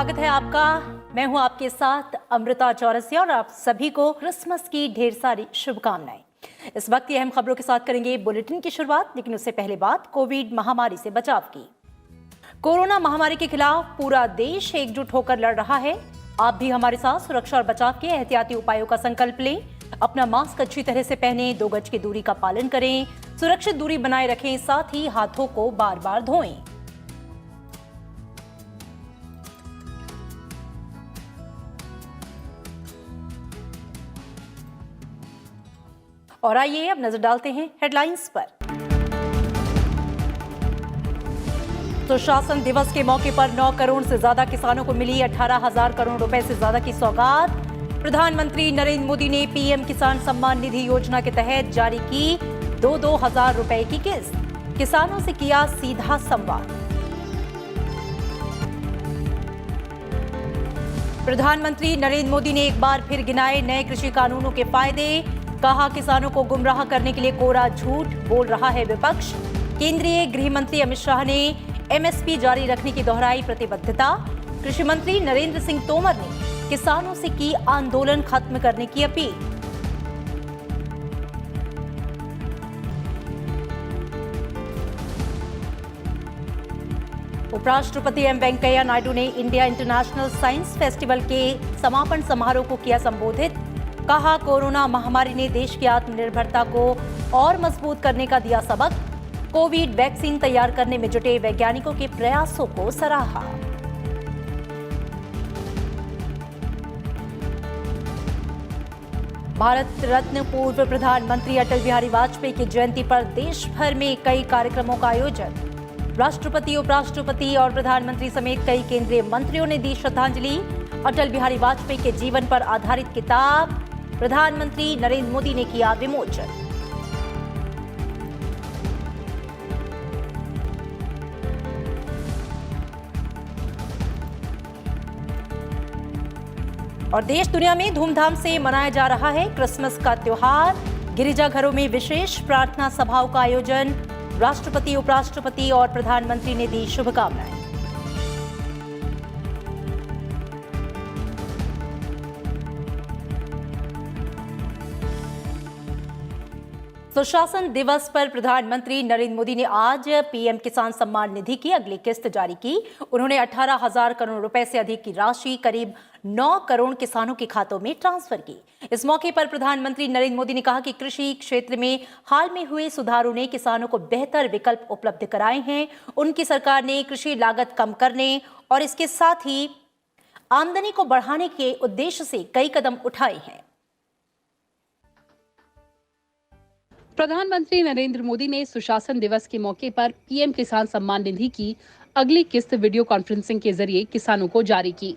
स्वागत है आपका। मैं हूं आपके साथ अमृता चौरसिया और आप सभी को क्रिसमस की ढेर सारी शुभकामनाएं। इस वक्त ये अहम खबरों के साथ करेंगे बुलेटिन की शुरुआत, लेकिन उससे पहले बात कोविड महामारी से बचाव की। कोरोना महामारी के खिलाफ पूरा देश एकजुट होकर लड़ रहा है। आप भी हमारे साथ सुरक्षा और बचाव के एहतियाती उपायों का संकल्प लें। अपना मास्क अच्छी तरह से पहनें, 2 गज की दूरी का पालन करें, सुरक्षित दूरी बनाए रखें, साथ ही हाथों को बार बार धोएं। और आइए अब नजर डालते हैं हेडलाइंस पर। सुशासन दिवस के मौके पर 9 करोड़ से ज्यादा किसानों को मिली 18,000 करोड़ रुपए से ज्यादा की सौगात। प्रधानमंत्री नरेंद्र मोदी ने पीएम किसान सम्मान निधि योजना के तहत जारी की 2-2 हजार रुपए की किस्त। किसानों से किया सीधा संवाद। प्रधानमंत्री नरेंद्र मोदी ने एक बार फिर गिनाए नए कृषि कानूनों के फायदे। कहा, किसानों को गुमराह करने के लिए कोरा झूठ बोल रहा है विपक्ष। केंद्रीय गृह मंत्री अमित शाह ने एमएसपी जारी रखने की दोहराई प्रतिबद्धता। कृषि मंत्री नरेंद्र सिंह तोमर ने किसानों से की आंदोलन खत्म करने की अपील। उपराष्ट्रपति एम वेंकैया नायडू ने इंडिया इंटरनेशनल साइंस फेस्टिवल के समापन समारोह को किया संबोधित। कहा, कोरोना महामारी ने देश की आत्मनिर्भरता को और मजबूत करने का दिया सबक। कोविड वैक्सीन तैयार करने में जुटे वैज्ञानिकों के प्रयासों को सराहा। भारत रत्न पूर्व प्रधानमंत्री अटल बिहारी वाजपेयी की जयंती पर देश भर में कई कार्यक्रमों का आयोजन। राष्ट्रपति, उपराष्ट्रपति और प्रधानमंत्री समेत कई केंद्रीय मंत्रियों ने दी श्रद्धांजलि। अटल बिहारी वाजपेयी के जीवन पर आधारित किताब प्रधानमंत्री नरेंद्र मोदी ने किया विमोचन। और देश दुनिया में धूमधाम से मनाया जा रहा है क्रिसमस का त्योहार। गिरिजाघरों में विशेष प्रार्थना सभाओं का आयोजन। राष्ट्रपति, उपराष्ट्रपति और प्रधानमंत्री ने दी शुभकामनाएं। सुशासन दिवस पर प्रधानमंत्री नरेंद्र मोदी ने आज पीएम किसान सम्मान निधि की अगली किस्त जारी की। उन्होंने 18,000 करोड़ रुपए से अधिक की राशि करीब 9 करोड़ किसानों के खातों में ट्रांसफर की। इस मौके पर प्रधानमंत्री नरेंद्र मोदी ने कहा कि कृषि क्षेत्र में हाल में हुए सुधारों ने किसानों को बेहतर विकल्प उपलब्ध कराए हैं। उनकी सरकार ने कृषि लागत कम करने और इसके साथ ही आमदनी को बढ़ाने के उद्देश्य से कई कदम उठाए हैं। प्रधानमंत्री नरेंद्र मोदी ने सुशासन दिवस के मौके पर पीएम किसान सम्मान निधि की अगली किस्त वीडियो कॉन्फ्रेंसिंग के जरिए किसानों को जारी की।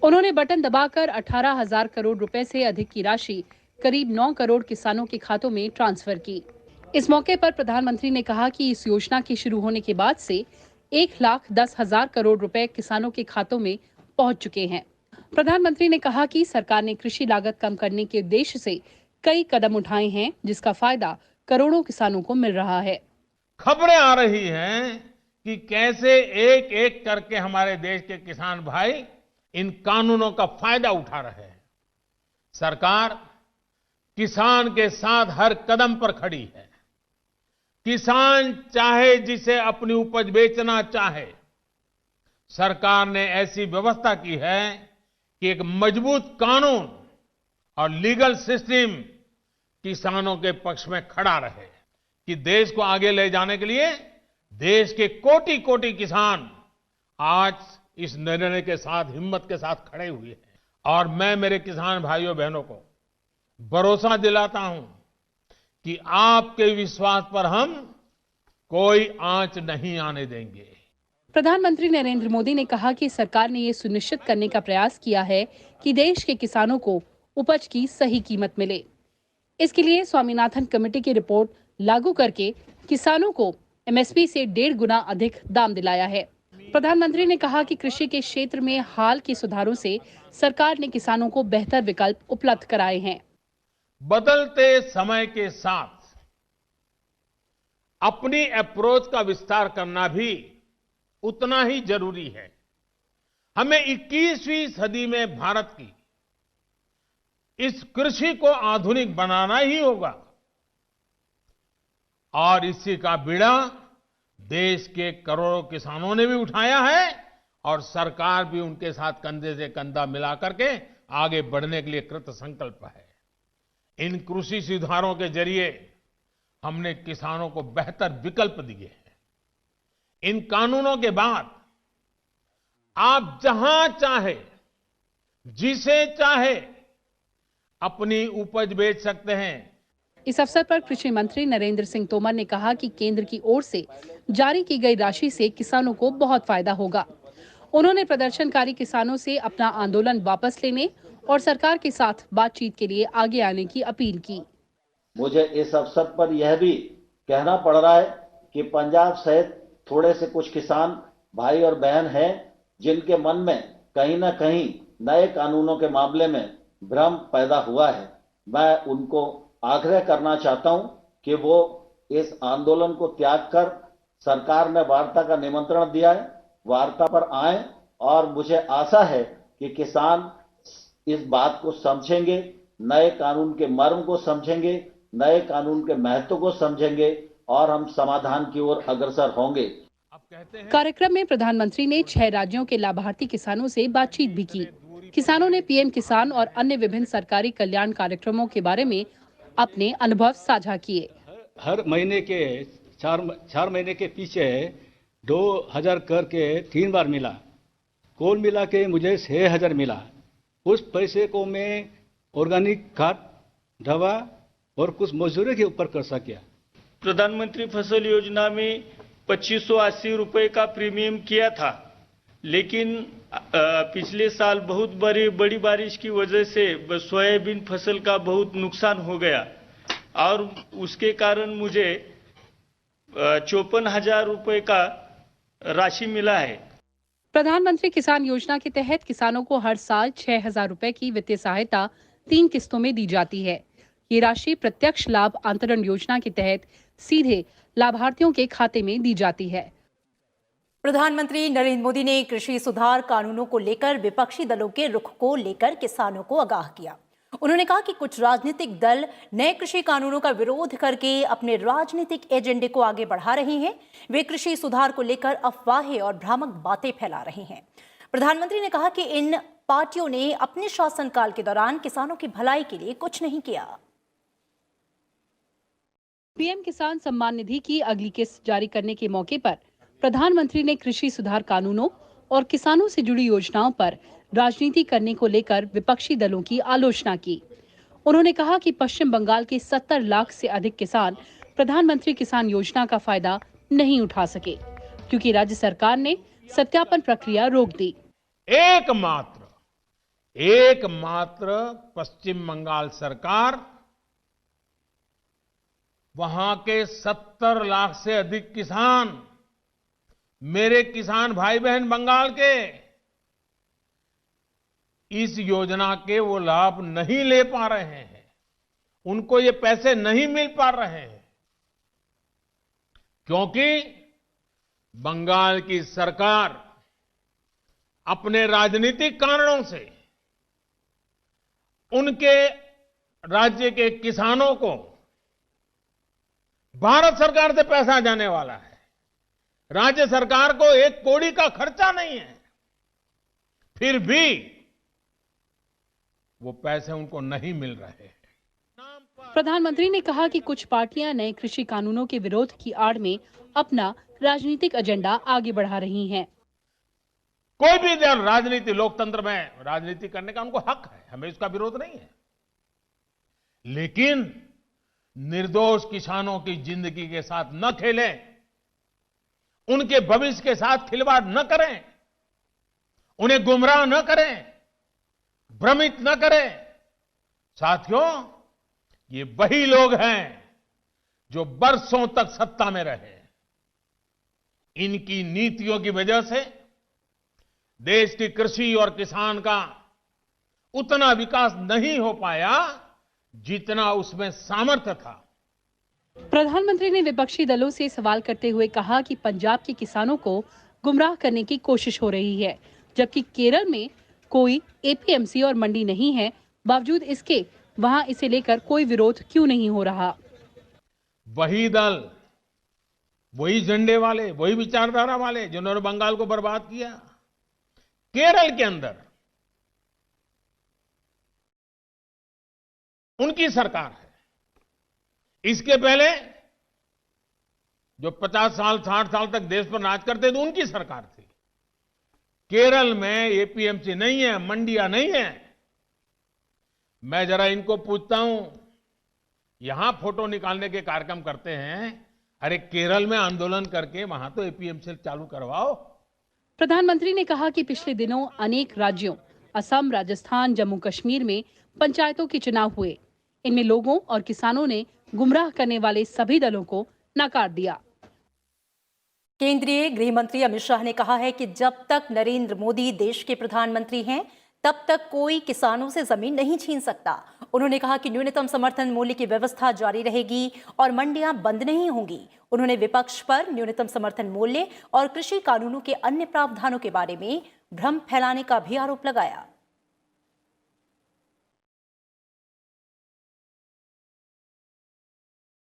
उन्होंने बटन दबाकर 18,000 करोड़ रुपए से अधिक की राशि करीब 9 करोड़ किसानों के खातों में ट्रांसफर की। इस मौके पर प्रधानमंत्री ने कहा कि इस योजना के शुरू होने के बाद से 1,10,000 करोड़ रुपए किसानों के खातों में पहुंच चुके हैं। प्रधानमंत्री ने कहा कि सरकार ने कृषि लागत कम करने के उद्देश्य से कई कदम उठाए हैं, जिसका फायदा करोड़ों किसानों को मिल रहा है। खबरें आ रही हैं कि कैसे एक एक करके हमारे देश के किसान भाई इन कानूनों का फायदा उठा रहे हैं। सरकार किसान के साथ हर कदम पर खड़ी है। किसान चाहे जिसे अपनी उपज बेचना चाहे, सरकार ने ऐसी व्यवस्था की है कि एक मजबूत कानून और लीगल सिस्टम किसानों के पक्ष में खड़ा रहे। कि देश को आगे ले जाने के लिए देश के कोटि कोटि किसान आज इस निर्णय के साथ हिम्मत के साथ खड़े हुए हैं। और मैं मेरे किसान भाइयों बहनों को भरोसा दिलाता हूं कि आपके विश्वास पर हम कोई आंच नहीं आने देंगे। प्रधानमंत्री नरेंद्र मोदी ने कहा कि सरकार ने ये सुनिश्चित करने का प्रयास किया है कि देश के किसानों को उपज की सही कीमत मिले। इसके लिए स्वामीनाथन कमेटी की रिपोर्ट लागू करके किसानों को एमएसपी से 1.5 गुना अधिक दाम दिलाया है। प्रधानमंत्री ने कहा कि कृषि के क्षेत्र में हाल के सुधारों से सरकार ने किसानों को बेहतर विकल्प उपलब्ध कराए हैं। बदलते समय के साथ अपनी अप्रोच का विस्तार करना भी उतना ही जरूरी है। हमें 21वीं सदी में भारत की इस कृषि को आधुनिक बनाना ही होगा और इसी का बीड़ा देश के करोड़ों किसानों ने भी उठाया है और सरकार भी उनके साथ कंधे से कंधा मिला करके आगे बढ़ने के लिए कृत संकल्प है। इन कृषि सुधारों के जरिए हमने किसानों को बेहतर विकल्प दिए हैं। इन कानूनों के बाद आप जहां चाहे, जिसे चाहे अपनी उपज बेच सकते हैं। इस अवसर पर कृषि मंत्री नरेंद्र सिंह तोमर ने कहा कि केंद्र की ओर से जारी की गई राशि से किसानों को बहुत फायदा होगा। उन्होंने प्रदर्शनकारी किसानों से अपना आंदोलन वापस लेने और सरकार के साथ बातचीत के लिए आगे आने की अपील की। मुझे इस अवसर पर यह भी कहना पड़ रहा है कि पंजाब सहित थोड़े से कुछ किसान भाई और बहन हैं जिनके मन में कहीं न कहीं नए कानूनों के मामले में भ्रम पैदा हुआ है। मैं उनको आग्रह करना चाहता हूं कि वो इस आंदोलन को त्याग कर, सरकार ने वार्ता का निमंत्रण दिया है, वार्ता पर आए और मुझे आशा है कि किसान इस बात को समझेंगे, नए कानून के मर्म को समझेंगे, नए कानून के महत्व को समझेंगे और हम समाधान की ओर अग्रसर होंगे। कार्यक्रम में प्रधानमंत्री ने 6 राज्यों के लाभार्थी किसानों से बातचीत भी की। किसानों ने पीएम किसान और अन्य विभिन्न सरकारी कल्याण कार्यक्रमों के बारे में अपने अनुभव साझा किए। हर महीने के 4 महीने के पीछे 2000 करके 3 बार मिला। कुल मिला के मुझे 6000 मिला। उस पैसे को मैं ऑर्गेनिक खाद, दवा और कुछ मजदूरी के ऊपर खर्चा किया। प्रधानमंत्री फसल योजना में 2580 रुपए का प्रीमियम किया था, लेकिन पिछले साल बहुत बड़ी बारिश की वजह से सोयाबीन फसल का बहुत नुकसान हो गया और उसके कारण मुझे 54,000 रुपए का राशि मिला है। प्रधानमंत्री किसान योजना के तहत किसानों को हर साल 6,000 रुपए की वित्तीय सहायता 3 किस्तों में दी जाती है। ये राशि प्रत्यक्ष लाभ अंतरण योजना के तहत सीधे लाभार्थियों के खाते में दी जाती है। प्रधानमंत्री नरेंद्र मोदी ने कृषि सुधार कानूनों को लेकर विपक्षी दलों के रुख को लेकर किसानों को आगाह किया। उन्होंने कहा कि कुछ राजनीतिक दल नए कृषि कानूनों का विरोध करके अपने राजनीतिक एजेंडे को आगे बढ़ा रहे हैं। वे कृषि सुधार को लेकर अफवाहें और भ्रामक बातें फैला रहे हैं। प्रधानमंत्री ने कहा कि इन पार्टियों ने अपने शासनकाल के दौरान किसानों की भलाई के लिए कुछ नहीं किया। पीएम किसान सम्मान निधि की अगली किस्त जारी करने के मौके पर प्रधानमंत्री ने कृषि सुधार कानूनों और किसानों से जुड़ी योजनाओं पर राजनीति करने को लेकर विपक्षी दलों की आलोचना की। उन्होंने कहा कि पश्चिम बंगाल के 70 लाख से अधिक किसान प्रधानमंत्री किसान योजना का फायदा नहीं उठा सके क्योंकि राज्य सरकार ने सत्यापन प्रक्रिया रोक दी। एकमात्र पश्चिम बंगाल सरकार वहां के 70 लाख से अधिक किसान, मेरे किसान भाई बहन बंगाल के, इस योजना के वो लाभ नहीं ले पा रहे हैं। उनको ये पैसे नहीं मिल पा रहे हैं क्योंकि बंगाल की सरकार अपने राजनीतिक कारणों से उनके राज्य के किसानों को भारत सरकार से पैसा जाने वाला है, राज्य सरकार को 1 कौड़ी का खर्चा नहीं है, फिर भी वो पैसे उनको नहीं मिल रहे हैं। प्रधानमंत्री ने कहा कि कुछ पार्टियां नए कृषि कानूनों के विरोध की आड़ में अपना राजनीतिक एजेंडा आगे बढ़ा रही हैं। कोई भी दल राजनीति, लोकतंत्र में राजनीति करने का उनको हक है, हमें इसका विरोध नहीं है, लेकिन निर्दोष किसानों की जिंदगी के साथ न खेलें, उनके भविष्य के साथ खिलवाड़ न करें, उन्हें गुमराह न करें, भ्रमित न करें। साथियों, ये वही लोग हैं जो बरसों तक सत्ता में रहे। इनकी नीतियों की वजह से देश की कृषि और किसान का उतना विकास नहीं हो पाया जितना उसमें सामर्थ्य था। प्रधानमंत्री ने विपक्षी दलों से सवाल करते हुए कहा कि पंजाब के किसानों को गुमराह करने की कोशिश हो रही है। जबकि केरल में कोई एपीएमसी और मंडी नहीं है, बावजूद इसके वहां इसे लेकर कोई विरोध क्यों नहीं हो रहा? वही दल, वही झंडे वाले, वही विचारधारा वाले जिन्होंने बंगाल को बर्बाद किया, केरल के अंदर उनकी सरकार है। इसके पहले जो 50 साल 60 साल तक देश पर राज करते थे उनकी सरकार थी। केरल में एपीएमसी नहीं है, मंडियां नहीं है। मैं जरा इनको पूछता हूं, यहां फोटो निकालने के कार्यक्रम करते हैं, अरे केरल में आंदोलन करके वहां तो एपीएमसी चालू करवाओ। प्रधानमंत्री ने कहा कि पिछले दिनों अनेक राज्यों असम, राजस्थान, जम्मू कश्मीर में पंचायतों के चुनाव हुए। इनमें लोगों और किसानों ने गुमराह करने वाले सभी दलों को नकार दिया। केंद्रीय गृह मंत्री अमित शाह ने कहा है कि जब तक नरेंद्र मोदी देश के प्रधानमंत्री हैं, तब तक कोई किसानों से जमीन नहीं छीन सकता। उन्होंने कहा कि न्यूनतम समर्थन मूल्य की व्यवस्था जारी रहेगी और मंडियां बंद नहीं होंगी। उन्होंने विपक्ष पर न्यूनतम समर्थन मूल्य और कृषि कानूनों के अन्य प्रावधानों के बारे में भ्रम फैलाने का भी आरोप लगाया।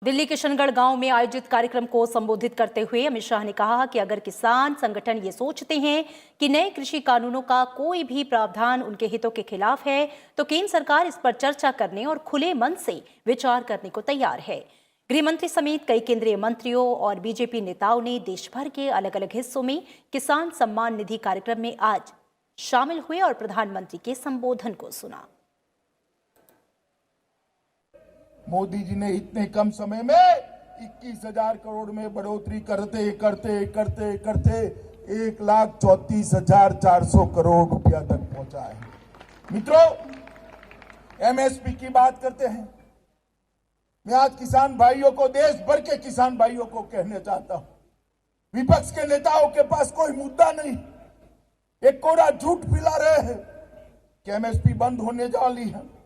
दिल्ली के किशनगढ़ गांव में आयोजित कार्यक्रम को संबोधित करते हुए अमित शाह ने कहा कि अगर किसान संगठन ये सोचते हैं कि नए कृषि कानूनों का कोई भी प्रावधान उनके हितों के खिलाफ है, तो केंद्र सरकार इस पर चर्चा करने और खुले मन से विचार करने को तैयार है। गृह मंत्री समेत कई केंद्रीय मंत्रियों और बीजेपी नेताओं ने देश भर के अलग अलग हिस्सों में किसान सम्मान निधि कार्यक्रम में आज शामिल हुए और प्रधानमंत्री के संबोधन को सुना। मोदी जी ने इतने कम समय में 21,000 करोड़ में बढ़ोतरी करते करते करते करते 1,34,400 करोड़ रुपया तक पहुंचा है। मित्रों, एमएसपी की बात करते हैं। मैं आज किसान भाइयों को, देश भर के किसान भाइयों को कहना चाहता हूं, विपक्ष के नेताओं के पास कोई मुद्दा नहीं, एक कोरा झूठ फैला रहे हैं कि एमएसपी बंद होने वाली है।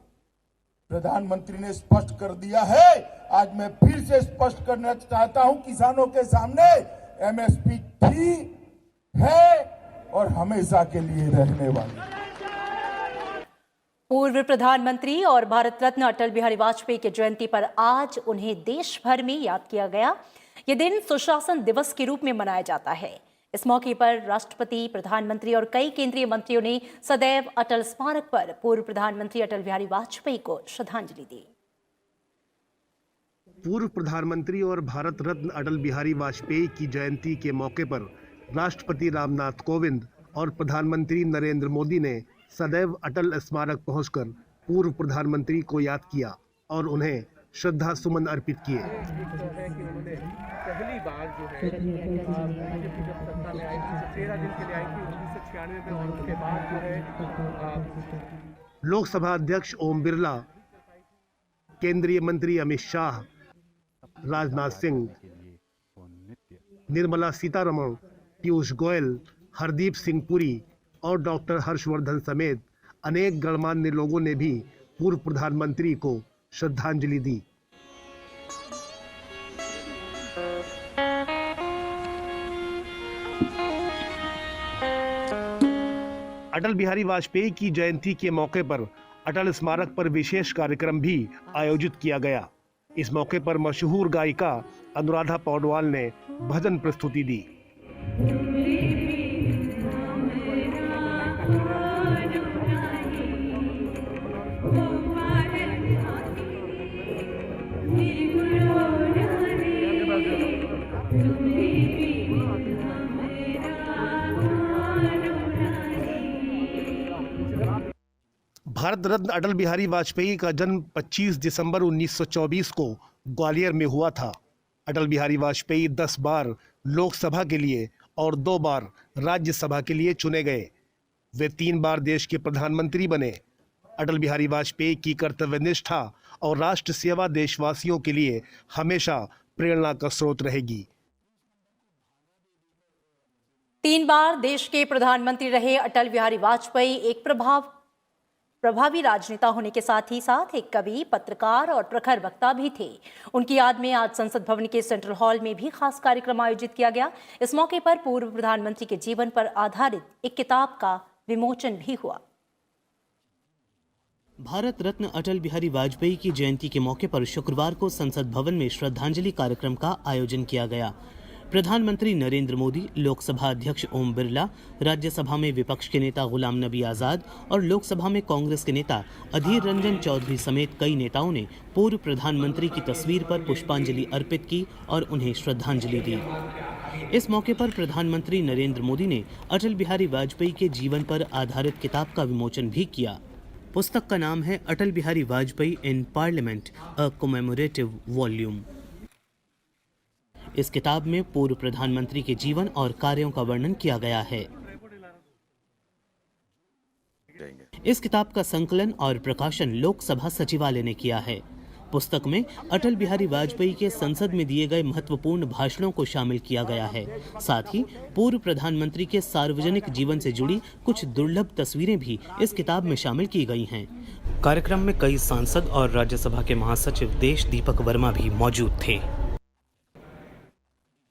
प्रधानमंत्री ने स्पष्ट कर दिया है। आज मैं फिर से स्पष्ट करना चाहता हूं किसानों के सामने, एमएसपी थी, है और हमेशा के लिए रहने वाली। पूर्व प्रधानमंत्री और भारत रत्न अटल बिहारी वाजपेयी की जयंती पर आज उन्हें देश भर में याद किया गया। ये दिन सुशासन दिवस के रूप में मनाया जाता है। इस मौके पर राष्ट्रपति, प्रधानमंत्री और कई केंद्रीय मंत्रियों ने सदैव अटल स्मारक पर पूर्व प्रधानमंत्री अटल बिहारी वाजपेयी को श्रद्धांजलि दी। पूर्व प्रधानमंत्री और भारत रत्न अटल बिहारी वाजपेयी की जयंती के मौके पर राष्ट्रपति रामनाथ कोविंद और प्रधानमंत्री नरेंद्र मोदी ने सदैव अटल स्मारक पहुंचकर पूर्व प्रधानमंत्री को याद किया और उन्हें श्रद्धा सुमन अर्पित किए। पहली बार जो है बीजेपी जब सत्ता में आई थी, 13 दिन के लिए आई थी 1996 में, और उसके बाद जो है लोकसभा अध्यक्ष ओम बिरला, केंद्रीय मंत्री अमित शाह, राजनाथ सिंह, निर्मला सीतारमण, पीयूष गोयल, हरदीप सिंह पुरी और डॉक्टर हर्षवर्धन समेत अनेक गणमान्य लोगों ने भी पूर्व प्रधानमंत्री को श्रद्धांजलि दी। अटल बिहारी वाजपेयी की जयंती के मौके पर अटल स्मारक पर विशेष कार्यक्रम भी आयोजित किया गया। इस मौके पर मशहूर गायिका अनुराधा पौडवाल ने भजन प्रस्तुति दी। भारत रत्न अटल बिहारी वाजपेयी का जन्म 25 दिसंबर 1924 को ग्वालियर में हुआ था। अटल बिहारी वाजपेयी 10 बार लोकसभा के लिए और 2 बार राज्यसभा के लिए चुने गए। वे 3 बार देश के प्रधानमंत्री बने। अटल बिहारी वाजपेयी की कर्तव्यनिष्ठा और राष्ट्र सेवा देशवासियों के लिए हमेशा प्रेरणा का स्रोत रहेगी। 3 बार देश के प्रधानमंत्री रहे अटल बिहारी वाजपेयी एक प्रभावी राजनेता होने के साथ ही साथ एक कवि, पत्रकार और प्रखर वक्ता भी थे। उनकी याद में आज संसद भवन के सेंट्रल हॉल में भी खास कार्यक्रम आयोजित किया गया। इस मौके पर पूर्व प्रधानमंत्री के जीवन पर आधारित एक किताब का विमोचन भी हुआ। भारत रत्न अटल बिहारी वाजपेयी की जयंती के मौके पर शुक्रवार को संसद भवन में श्रद्धांजलि कार्यक्रम का आयोजन किया गया। प्रधानमंत्री नरेंद्र मोदी, लोकसभा अध्यक्ष ओम बिरला, राज्यसभा में विपक्ष के नेता गुलाम नबी आजाद और लोकसभा में कांग्रेस के नेता अधीर रंजन चौधरी समेत कई नेताओं ने पूर्व प्रधानमंत्री की तस्वीर पर पुष्पांजलि अर्पित की और उन्हें श्रद्धांजलि दी। इस मौके पर प्रधानमंत्री नरेंद्र मोदी ने अटल बिहारी वाजपेयी के जीवन पर आधारित किताब का विमोचन भी किया। पुस्तक का नाम है Atal Bihari Vajpayee in parliament, a commemorative volume. इस किताब में पूर्व प्रधानमंत्री के जीवन और कार्यों का वर्णन किया गया है। इस किताब का संकलन और प्रकाशन लोकसभा सचिवालय ने किया है। पुस्तक में अटल बिहारी वाजपेयी के संसद में दिए गए महत्वपूर्ण भाषणों को शामिल किया गया है। साथ ही पूर्व प्रधानमंत्री के सार्वजनिक जीवन से जुड़ी कुछ दुर्लभ तस्वीरें भी इस किताब में शामिल की गई हैं। कार्यक्रम में कई सांसद और राज्यसभा के महासचिव देश दीपक वर्मा भी मौजूद थे।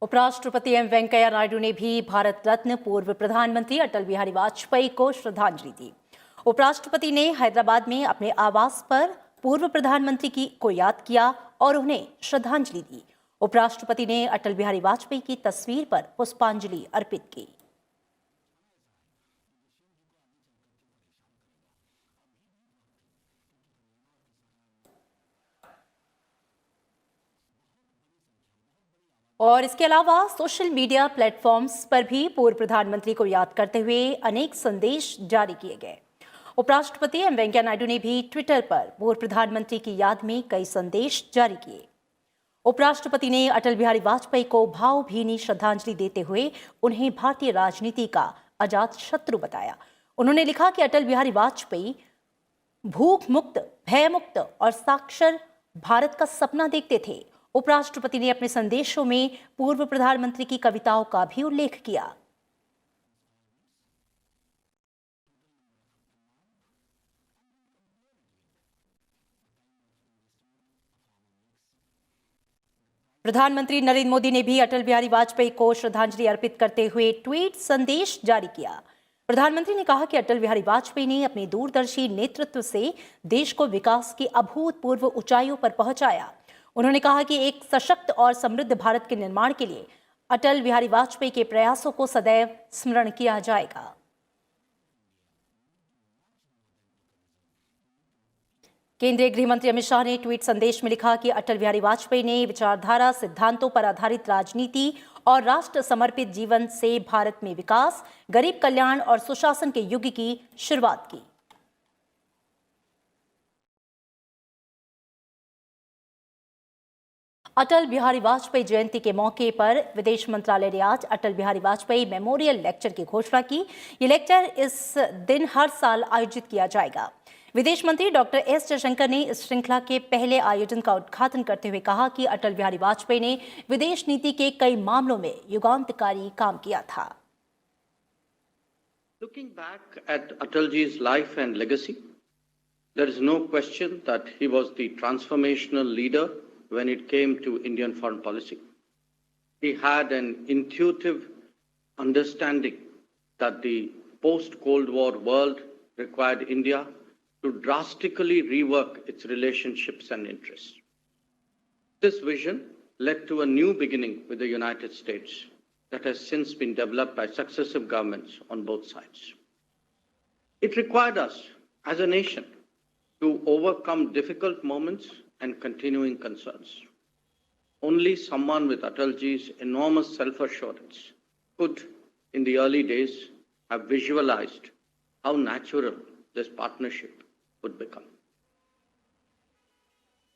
उपराष्ट्रपति एम वेंकैया नायडू ने भी भारत रत्न पूर्व प्रधानमंत्री अटल बिहारी वाजपेयी को श्रद्धांजलि दी। उपराष्ट्रपति ने हैदराबाद में अपने आवास पर पूर्व प्रधानमंत्री को याद किया और उन्हें श्रद्धांजलि दी। उपराष्ट्रपति ने अटल बिहारी वाजपेयी की तस्वीर पर पुष्पांजलि अर्पित की। और इसके अलावा सोशल मीडिया प्लेटफॉर्म्स पर भी पूर्व प्रधानमंत्री को याद करते हुए अनेक संदेश जारी किए गए। उपराष्ट्रपति एम वेंकैया नायडू ने भी ट्विटर पर पूर्व प्रधानमंत्री की याद में कई संदेश जारी किए। उपराष्ट्रपति ने अटल बिहारी वाजपेयी को भावभीनी श्रद्धांजलि देते हुए उन्हें भारतीय राजनीति का अजात शत्रु बताया। उन्होंने लिखा कि अटल बिहारी वाजपेयी भूख मुक्त, भय मुक्त और साक्षर भारत का सपना देखते थे। उपराष्ट्रपति ने अपने संदेशों में पूर्व प्रधानमंत्री की कविताओं का भी उल्लेख किया। प्रधानमंत्री नरेंद्र मोदी ने भी अटल बिहारी वाजपेयी को श्रद्धांजलि अर्पित करते हुए ट्वीट संदेश जारी किया। प्रधानमंत्री ने कहा कि अटल बिहारी वाजपेयी ने अपने दूरदर्शी नेतृत्व से देश को विकास की अभूतपूर्व ऊंचाइयों पर पहुंचाया। उन्होंने कहा कि एक सशक्त और समृद्ध भारत के निर्माण के लिए अटल बिहारी वाजपेयी के प्रयासों को सदैव स्मरण किया जाएगा। केंद्रीय गृह मंत्री अमित शाह ने ट्वीट संदेश में लिखा कि अटल बिहारी वाजपेयी ने विचारधारा, सिद्धांतों पर आधारित राजनीति और राष्ट्र समर्पित जीवन से भारत में विकास, गरीब कल्याण और सुशासन के युग की शुरुआत की। अटल बिहारी वाजपेयी जयंती के मौके पर विदेश मंत्रालय ने आज अटल बिहारी वाजपेयी मेमोरियल लेक्चर की घोषणा की। ये लेक्चर इस दिन हर साल आयोजित किया जाएगा। विदेश मंत्री डॉक्टर एस जयशंकर ने इस श्रृंखला के पहले आयोजन का उद्घाटन करते हुए कहा कि अटल बिहारी वाजपेयी ने विदेश नीति के कई मामलों में युगांतकारी काम किया था। Looking back at Atalji's life and legacy, there is no question that he was the transformational leader when it came to Indian foreign policy. He had an intuitive understanding that the post-Cold War world required India to drastically rework its relationships and interests. This vision led to a new beginning with the United States that has since been developed by successive governments on both sides. It required us as a nation to overcome difficult moments and continuing concerns. Only someone with Atalji's enormous self-assurance could, in the early days, have visualized how natural this partnership would become.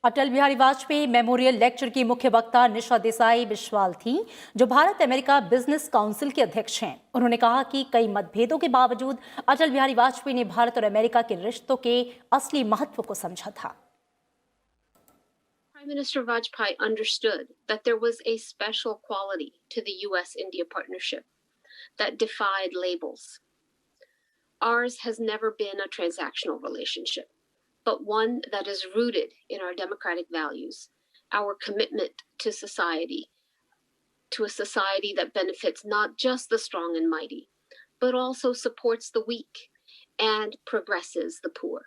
Atal Bihari Vajpayee memorial lecture की मुख्य वक्ता निशा देसाई बिस्वाल थी, जो Bharat America business council के अध्यक्ष हैं। उन्होंने कहा कि कई मतभेदों के बावजूद अटल बिहारी वाजपेयी ने भारत और अमेरिका के रिश्तों के असली महत्व को समझा था। Prime Minister Vajpayee understood that there was a special quality to the US-India partnership that defied labels. Ours has never been a transactional relationship, but one that is rooted in our democratic values, our commitment to society, to a society that benefits not just the strong and mighty, but also supports the weak and progresses the poor.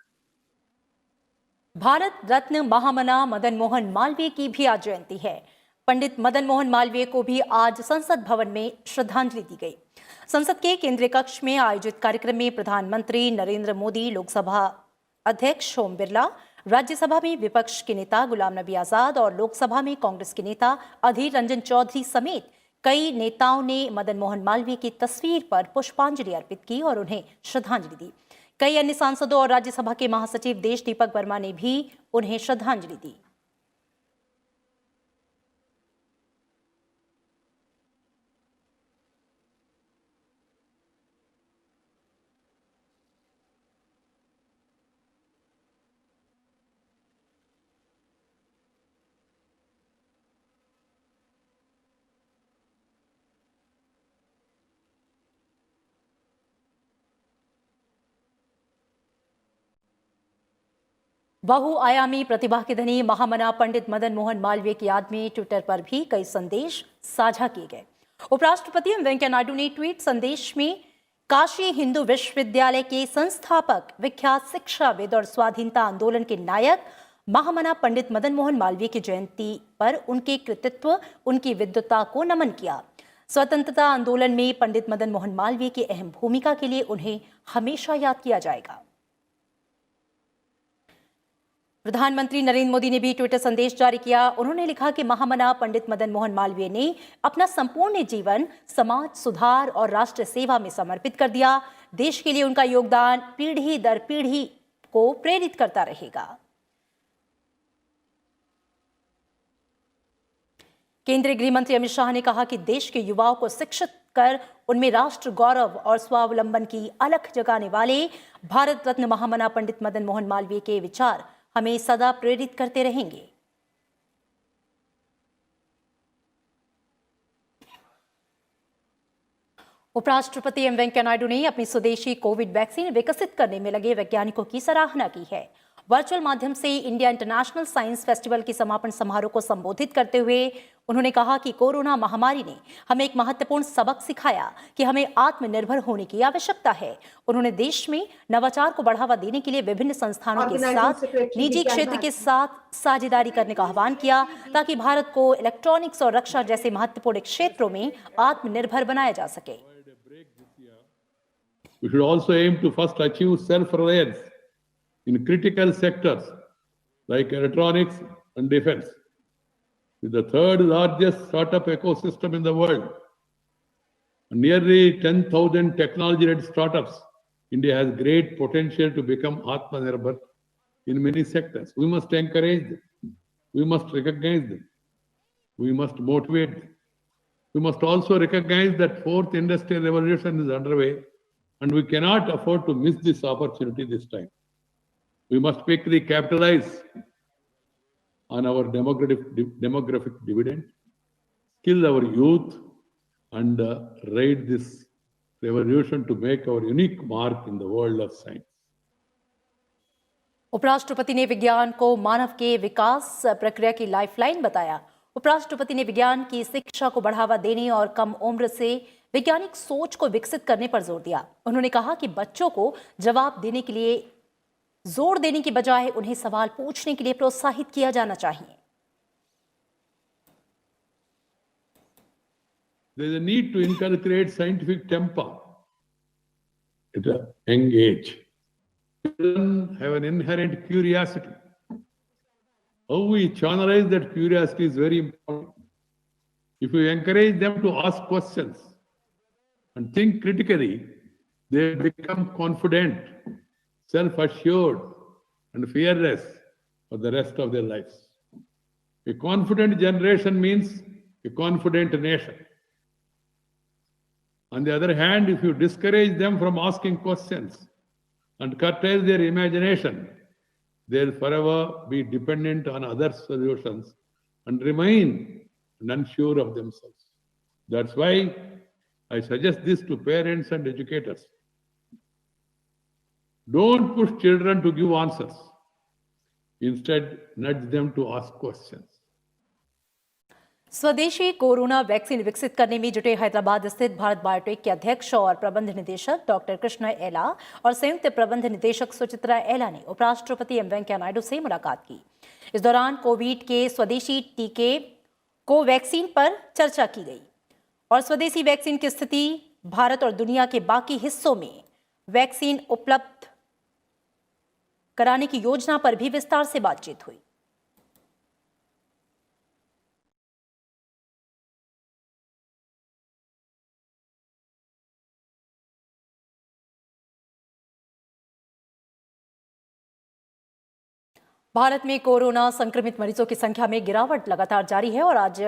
Bharat Ratna महामना मदन मोहन मालवीय की भी आज जयंती है। पंडित मदन मोहन मालवीय को भी आज संसद भवन में श्रद्धांजलि दी गई। संसद के केंद्रीय कक्ष में आयोजित कार्यक्रम में प्रधानमंत्री नरेंद्र मोदी, लोकसभा अध्यक्ष ओम बिरला, राज्यसभा में विपक्ष के नेता गुलाम नबी आजाद और लोकसभा में कांग्रेस के नेता अधीर रंजन चौधरी समेत कई नेताओं ने मदन मोहन मालवीय की तस्वीर पर पुष्पांजलि अर्पित की और उन्हें श्रद्धांजलि दी। कई अन्य सांसदों और राज्यसभा के महासचिव देश दीपक वर्मा ने भी उन्हें श्रद्धांजलि दी। बहुआयामी प्रतिभा के धनी महामना पंडित मदन मोहन मालवीय की याद में ट्विटर पर भी कई संदेश साझा किए गए। उपराष्ट्रपति एम वेंकैया नायडू ने ट्वीट संदेश में काशी हिंदू विश्वविद्यालय के संस्थापक, विख्यात शिक्षाविद और स्वाधीनता आंदोलन के नायक महामना पंडित मदन मोहन मालवीय की जयंती पर उनके कृतित्व, उनकी विद्वता को नमन किया। स्वतंत्रता आंदोलन में पंडित मदन मोहन मालवीय की अहम भूमिका के लिए उन्हें हमेशा याद किया जाएगा। प्रधानमंत्री नरेंद्र मोदी ने भी ट्विटर संदेश जारी किया। उन्होंने लिखा कि महामना पंडित मदन मोहन मालवीय ने अपना संपूर्ण जीवन समाज सुधार और राष्ट्र सेवा में समर्पित कर दिया। देश के लिए उनका योगदान पीढ़ी दर पीढ़ी को प्रेरित करता रहेगा। केंद्रीय गृह मंत्री अमित शाह ने कहा कि देश के युवाओं को शिक्षित कर उनमें राष्ट्र गौरव और स्वावलंबन की अलख जगाने वाले भारत रत्न महामना पंडित मदन मोहन मालवीय के विचार हमें सदा प्रेरित करते रहेंगे। उपराष्ट्रपति एम वेंकैया नायडू ने अपनी स्वदेशी कोविड वैक्सीन विकसित करने में लगे वैज्ञानिकों की सराहना की है। वर्चुअल माध्यम से इंडिया इंटरनेशनल साइंस फेस्टिवल के समापन समारोह को संबोधित करते हुए उन्होंने कहा कि कोरोना महामारी ने हमें एक महत्वपूर्ण सबक सिखाया कि हमें आत्मनिर्भर होने की आवश्यकता है। उन्होंने देश में नवाचार को बढ़ावा देने के लिए विभिन्न संस्थानों के साथ निजी क्षेत्र के साथ साझेदारी करने का आह्वान किया ताकि भारत को इलेक्ट्रॉनिक्स और रक्षा जैसे महत्वपूर्ण क्षेत्रों में आत्मनिर्भर बनाया जा सके। We should also aim to first achieve self-reliance in critical sectors like electronics and defense. With the third largest startup ecosystem in the world, nearly 10,000 technology-led startups, India has great potential to become Atmanirbhar in many sectors. We must encourage them. We must recognize them. We must motivate them. We must also recognize that fourth industrial revolution is underway and we cannot afford to miss this opportunity this time. We must quickly capitalize on our demographic dividend, skill our youth, and ride this revolution to make our unique mark in the world of science. उपराष्ट्रपति ने विज्ञान को मानव के विकास प्रक्रिया की lifeline बताया। उपराष्ट्रपति ने विज्ञान की शिक्षा को बढ़ावा देने और कम उम्र से वैज्ञानिक सोच को विकसित करने पर जोर दिया। उन्होंने कहा कि बच्चों को जवाब देने के लिए जोर देने की बजाय उन्हें सवाल पूछने के लिए प्रोत्साहित किया जाना चाहिए। There is a need to inculcate scientific temper at a young age. Children have an inherent curiosity. How we channelize that curiosity is very important. If we encourage them to ask questions and think critically, they become confident, self-assured, and fearless for the rest of their lives. A confident generation means a confident nation. On the other hand, if you discourage them from asking questions and curtail their imagination, they'll forever be dependent on other solutions and remain unsure of themselves. That's why I suggest this to parents and educators. Don't push children to give answers. Instead, nudge them to ask questions. स्वदेशी corona vaccine विकसित करने में जुटे हैदराबाद स्थित Bharat biotech के अध्यक्ष और प्रबंध निदेशक डॉक्टर कृष्ण एला और संयुक्त प्रबंध निदेशक सुचित्रा एला ने उपराष्ट्रपति एम वेंकैया नायडू से मुलाकात की। इस दौरान कोविड के स्वदेशी टीके कोवैक्सीन पर चर्चा की गई और स्वदेशी वैक्सीन की स्थिति, भारत और दुनिया के बाकी हिस्सों में वैक्सीन उपलब्ध कराने की योजना पर भी विस्तार से बातचीत हुई। भारत में कोरोना संक्रमित मरीजों की संख्या में गिरावट लगातार जारी है और आज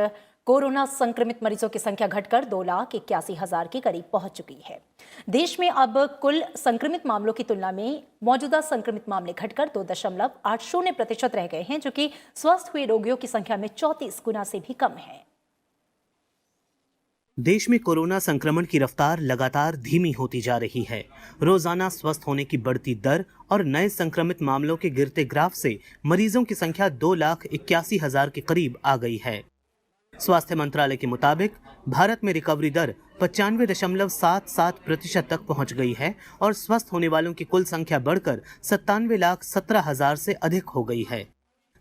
कोरोना संक्रमित मरीजों की संख्या घटकर 2,81,000 के करीब पहुंच चुकी है। देश में अब कुल संक्रमित मामलों की तुलना में मौजूदा संक्रमित मामले घटकर 2.80% रह गए हैं, जो कि स्वस्थ हुए रोगियों की संख्या में 34 गुना से भी कम है। देश में कोरोना संक्रमण की रफ्तार लगातार धीमी होती जा रही है। रोजाना स्वस्थ होने की बढ़ती दर और नए संक्रमित मामलों के गिरते ग्राफ से मरीजों की संख्या 2,81,000 के करीब आ गई है। स्वास्थ्य मंत्रालय के मुताबिक भारत में रिकवरी दर 95.77% तक पहुंच गई है और स्वस्थ होने वालों की कुल संख्या बढ़कर 97,17,000 से अधिक हो गई है।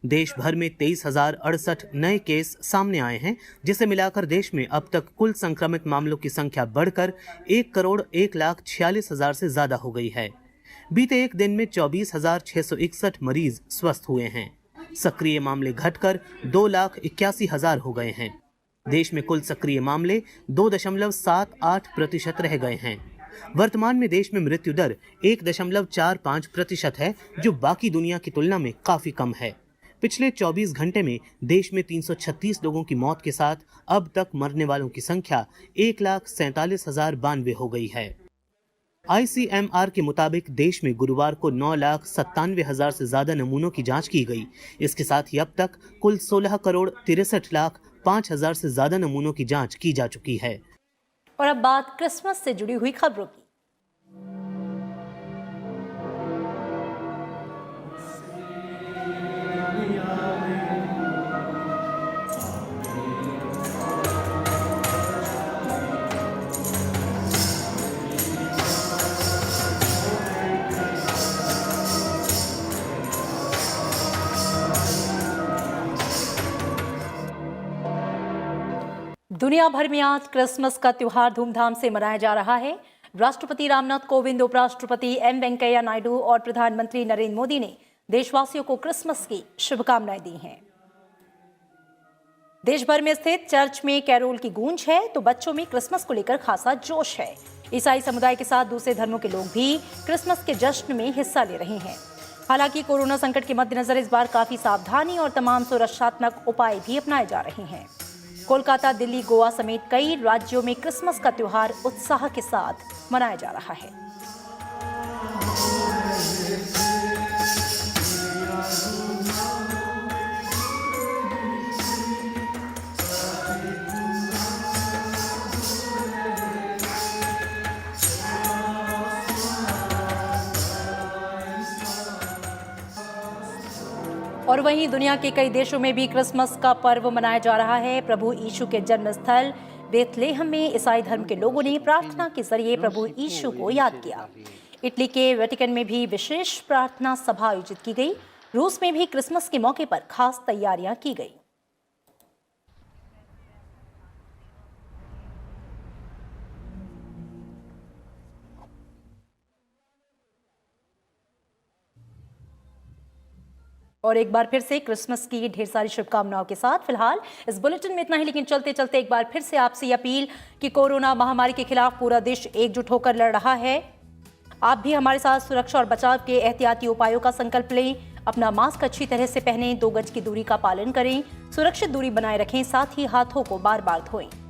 देश भर में 23,068 नए केस सामने आए हैं, जिसे मिलाकर देश में अब तक कुल संक्रमित मामलों की संख्या बढ़कर 1,01,46,000 से ज्यादा हो गई है। बीते एक दिन में 24,661 मरीज स्वस्थ हुए हैं। सक्रिय मामले घटकर 2,81,000 हो गए हैं। देश में कुल सक्रिय मामले 2.78% रह गए हैं। वर्तमान में देश में मृत्यु दर 1.45% है, जो बाकी दुनिया की तुलना में काफी कम है। पिछले 24 घंटे में देश में 336 लोगों की मौत के साथ अब तक मरने वालों की संख्या 1,47,092 हो गई है। ICMR के मुताबिक देश में गुरुवार को 9,97,000 से ज्यादा नमूनों की जांच की गई। इसके साथ ही अब तक कुल 16,63,05,000 से ज्यादा नमूनों की जांच की जा चुकी है। और अब बात क्रिसमस से जुड़ी हुई खबरों की। दुनिया भर में आज क्रिसमस का त्योहार धूमधाम से मनाया जा रहा है। राष्ट्रपति रामनाथ कोविंद, उपराष्ट्रपति एम वेंकैया नायडू और प्रधानमंत्री नरेंद्र मोदी ने देशवासियों को क्रिसमस की शुभकामनाएं दी हैं। देश भर में स्थित चर्च में कैरोल की गूंज है, तो बच्चों में क्रिसमस को लेकर खासा जोश है। ईसाई समुदाय के साथ दूसरे धर्मों के लोग भी क्रिसमस के जश्न में हिस्सा ले रहे हैं। हालांकि कोरोना संकट के मद्देनजर इस बार काफी सावधानी और तमाम सुरक्षात्मक उपाय भी अपनाए जा रहे हैं। कोलकाता, दिल्ली, गोवा समेत कई राज्यों में क्रिसमस का त्योहार उत्साह के साथ मनाया जा रहा है। और वहीं दुनिया के कई देशों में भी क्रिसमस का पर्व मनाया जा रहा है। प्रभु यीशु के जन्म स्थल बेथलेहम में ईसाई धर्म के लोगों ने प्रार्थना के जरिए प्रभु यीशु को याद किया। इटली के वेटिकन में भी विशेष प्रार्थना सभा आयोजित की गई। रूस में भी क्रिसमस के मौके पर खास तैयारियां की गई। और एक बार फिर से क्रिसमस की ढेर सारी शुभकामनाओं के साथ फिलहाल इस बुलेटिन में इतना ही, लेकिन चलते चलते एक बार फिर से आपसे अपील कि कोरोना महामारी के खिलाफ पूरा देश एकजुट होकर लड़ रहा है। आप भी हमारे साथ सुरक्षा और बचाव के एहतियाती उपायों का संकल्प लें। अपना मास्क अच्छी तरह से पहनें, 2 गज की दूरी का पालन करें, सुरक्षित दूरी बनाए रखें, साथ ही हाथों को बार बार धोएं।